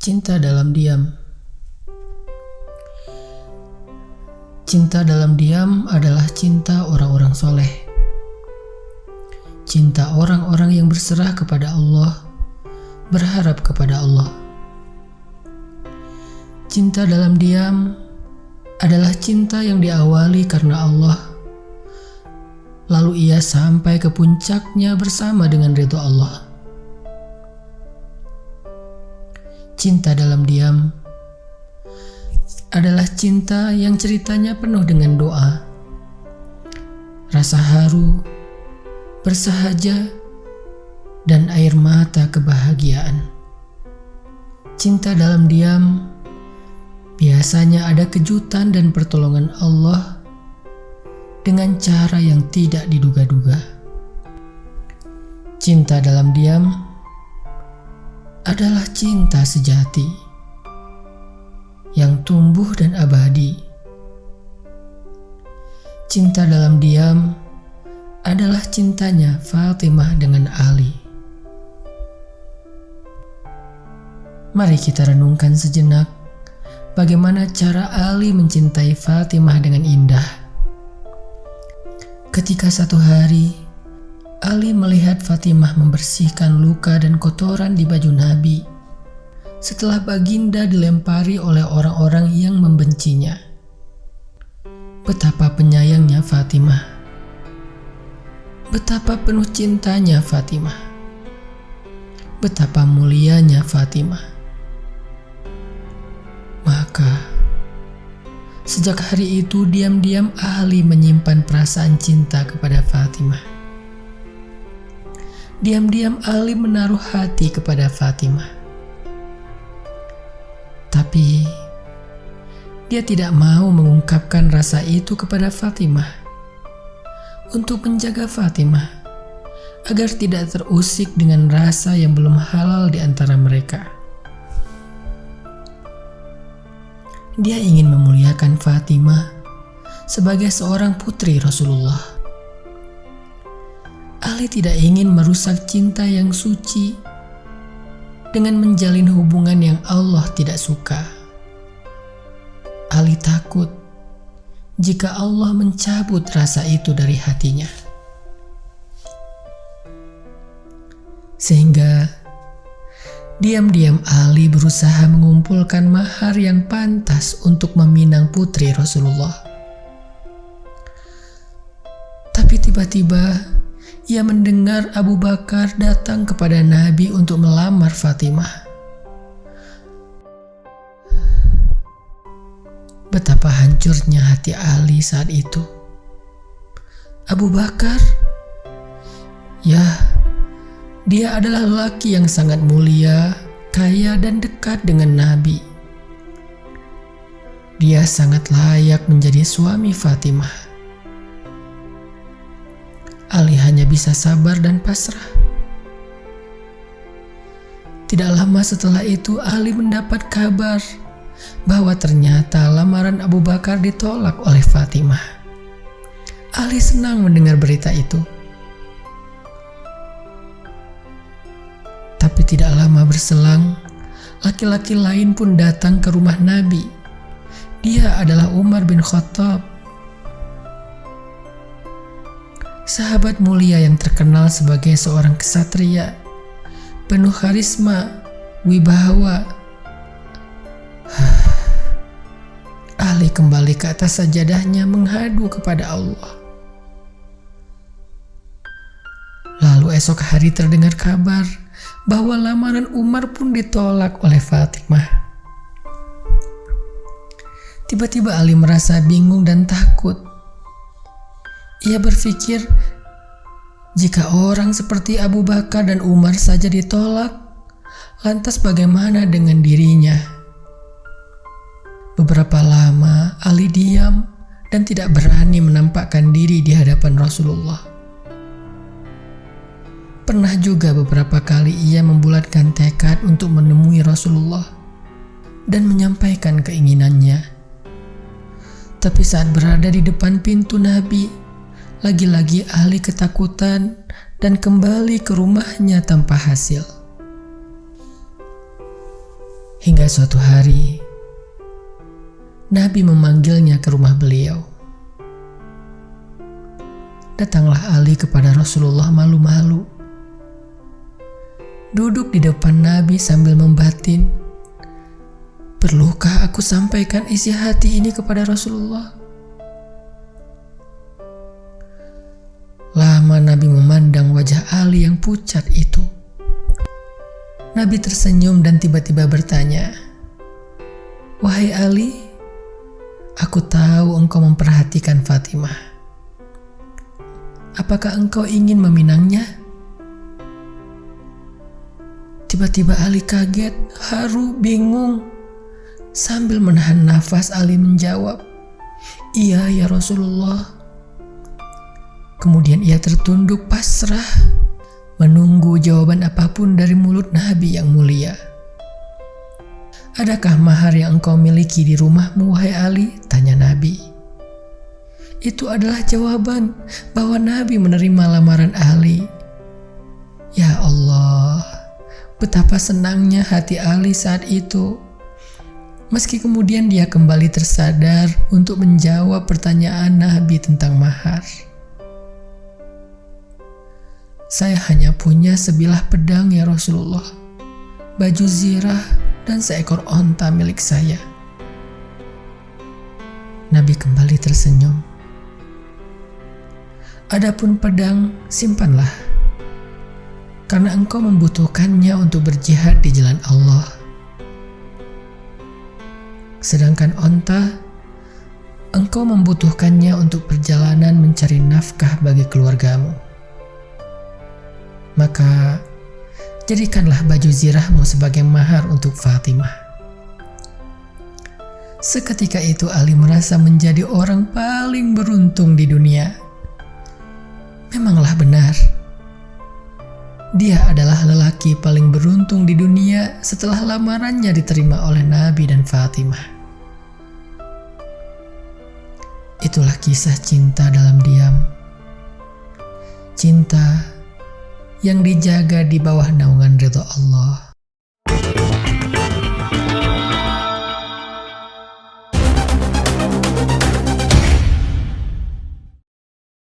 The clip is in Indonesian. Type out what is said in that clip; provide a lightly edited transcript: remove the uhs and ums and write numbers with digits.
Cinta dalam diam. Cinta dalam diam adalah cinta orang-orang soleh. Cinta orang-orang yang berserah kepada Allah, berharap kepada Allah. Cinta dalam diam adalah cinta yang diawali karena Allah, lalu ia sampai ke puncaknya bersama dengan ridho Allah. Cinta dalam diam adalah cinta yang ceritanya penuh dengan doa, rasa haru, bersahaja, dan air mata kebahagiaan. Cinta dalam diam biasanya ada kejutan dan pertolongan Allah dengan cara yang tidak diduga-duga. Cinta dalam diam adalah cinta sejati yang tumbuh dan abadi. Cinta dalam diam adalah cintanya Fatimah dengan Ali. Mari kita renungkan sejenak bagaimana cara Ali mencintai Fatimah dengan indah. Ketika satu hari Ali melihat Fatimah membersihkan luka dan kotoran di baju Nabi setelah baginda dilempari oleh orang-orang yang membencinya. Betapa penyayangnya Fatimah, betapa penuh cintanya Fatimah, betapa mulianya Fatimah. Maka sejak hari itu diam-diam Ali menyimpan perasaan cinta kepada Fatimah. Diam-diam Ali menaruh hati kepada Fatimah. Tapi dia tidak mau mengungkapkan rasa itu kepada Fatimah untuk menjaga Fatimah agar tidak terusik dengan rasa yang belum halal di antara mereka. Dia ingin memuliakan Fatimah sebagai seorang putri Rasulullah. Ali tidak ingin merusak cinta yang suci dengan menjalin hubungan yang Allah tidak suka. Ali takut jika Allah mencabut rasa itu dari hatinya. Sehingga diam-diam Ali berusaha mengumpulkan mahar yang pantas untuk meminang putri Rasulullah. Tapi tiba-tiba ia mendengar Abu Bakar datang kepada Nabi untuk melamar Fatimah. Betapa hancurnya hati Ali saat itu. Abu Bakar, ya, dia adalah lelaki yang sangat mulia, kaya, dan dekat dengan Nabi. Dia sangat layak menjadi suami Fatimah. Ali hanya bisa sabar dan pasrah. Tidak lama setelah itu Ali mendapat kabar bahwa ternyata lamaran Abu Bakar ditolak oleh Fatimah. Ali senang mendengar berita itu. Tapi tidak lama berselang, laki-laki lain pun datang ke rumah Nabi. Dia adalah Umar bin Khattab, sahabat mulia yang terkenal sebagai seorang ksatria, penuh karisma, wibawa. Ali kembali ke atas sajadahnya menghadu kepada Allah. Lalu esok hari terdengar kabar bahwa lamaran Umar pun ditolak oleh Fatimah. Tiba-tiba Ali merasa bingung dan takut. Ia berpikir, jika orang seperti Abu Bakar dan Umar saja ditolak, lantas bagaimana dengan dirinya? Beberapa lama Ali diam dan tidak berani menampakkan diri di hadapan Rasulullah. Pernah juga beberapa kali ia membulatkan tekad untuk menemui Rasulullah dan menyampaikan keinginannya. Tapi saat berada di depan pintu Nabi, lagi-lagi Ali ketakutan dan kembali ke rumahnya tanpa hasil. Hingga suatu hari, Nabi memanggilnya ke rumah beliau. Datanglah Ali kepada Rasulullah malu-malu. Duduk di depan Nabi sambil membatin, "Perlukah aku sampaikan isi hati ini kepada Rasulullah?" Lama Nabi memandang wajah Ali yang pucat itu. Nabi tersenyum dan tiba-tiba bertanya, "Wahai Ali, aku tahu engkau memperhatikan Fatimah. Apakah engkau ingin meminangnya?" Tiba-tiba Ali kaget, haru, bingung. Sambil menahan nafas, Ali menjawab, "Iya ya Rasulullah." Kemudian ia tertunduk pasrah, menunggu jawaban apapun dari mulut Nabi yang mulia. "Adakah mahar yang engkau miliki di rumahmu, wahai Ali?" tanya Nabi. Itu adalah jawaban bahwa Nabi menerima lamaran Ali. Ya Allah, betapa senangnya hati Ali saat itu. Meski kemudian dia kembali tersadar untuk menjawab pertanyaan Nabi tentang mahar. "Saya hanya punya sebilah pedang ya Rasulullah, baju zirah, dan seekor onta milik saya." Nabi kembali tersenyum. "Adapun pedang, simpanlah, karena engkau membutuhkannya untuk berjihad di jalan Allah. Sedangkan onta, engkau membutuhkannya untuk perjalanan mencari nafkah bagi keluargamu. Maka, jadikanlah baju zirahmu sebagai mahar untuk Fatimah." Seketika itu Ali merasa menjadi orang paling beruntung di dunia. Memanglah benar, dia adalah lelaki paling beruntung di dunia setelah lamarannya diterima oleh Nabi dan Fatimah. Itulah kisah cinta dalam diam. Cinta yang dijaga di bawah naungan ridha Allah.